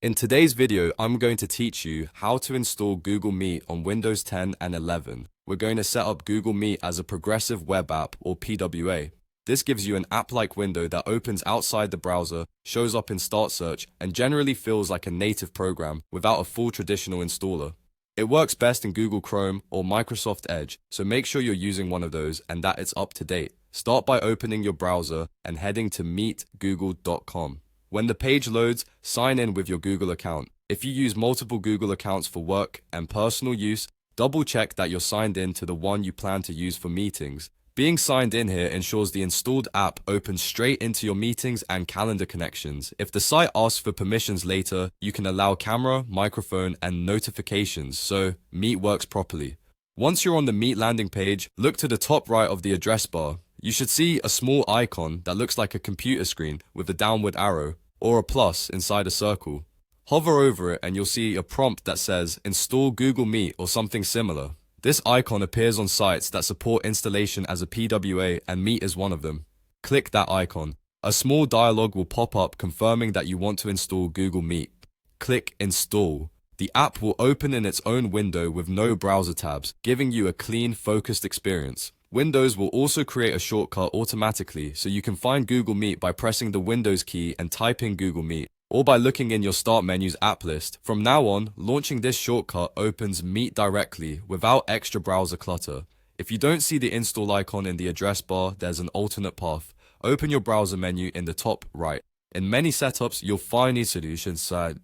In today's video, I'm going to teach you how to install Google Meet on Windows 10 and 11. We're going to set up Google Meet as a progressive web app or PWA. This gives you an app-like window that opens outside the browser, shows up in Start Search, and generally feels like a native program without a full traditional installer. It works best in Google Chrome or Microsoft Edge, so make sure you're using one of those and that it's up to date. Start by opening your browser and heading to meetgoogle.com. When the page loads, sign in with your Google account. If you use multiple Google accounts for work and personal use, double check that you're signed in to the one you plan to use for meetings. Being signed in here ensures the installed app opens straight into your meetings and calendar connections. If the site asks for permissions later, you can allow camera, microphone, and notifications, so Meet works properly. Once you're on the Meet landing page, look to the top right of the address bar. You should see a small icon that looks like a computer screen with a downward arrow, or a plus inside a circle. Hover over it and you'll see a prompt that says Install Google Meet or something similar. This icon appears on sites that support installation as a PWA, and Meet is one of them. Click that icon. A small dialog will pop up confirming that you want to install Google Meet. Click Install. The app will open in its own window with no browser tabs, giving you a clean, focused experience. Windows will also create a shortcut automatically, so you can find Google Meet by pressing the Windows key and typing Google Meet, or by looking in your Start menu's app list. From now on, launching this shortcut opens Meet directly without extra browser clutter. If you don't see the install icon in the address bar, there's an alternate path. Open your browser menu in the top right. In many setups, you'll find these solutions side.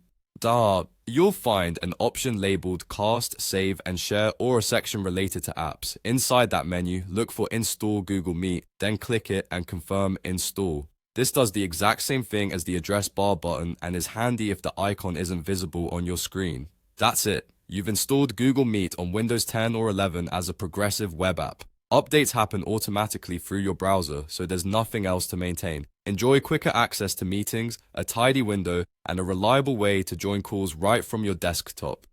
You'll find an option labeled Cast, Save, and Share, or a section related to apps. Inside that menu, look for Install Google Meet, then click it and confirm Install. This does the exact same thing as the address bar button and is handy if the icon isn't visible on your screen. That's it. You've installed Google Meet on Windows 10 or 11 as a progressive web app. Updates happen automatically through your browser, so there's nothing else to maintain. Enjoy quicker access to meetings, a tidy window, and a reliable way to join calls right from your desktop.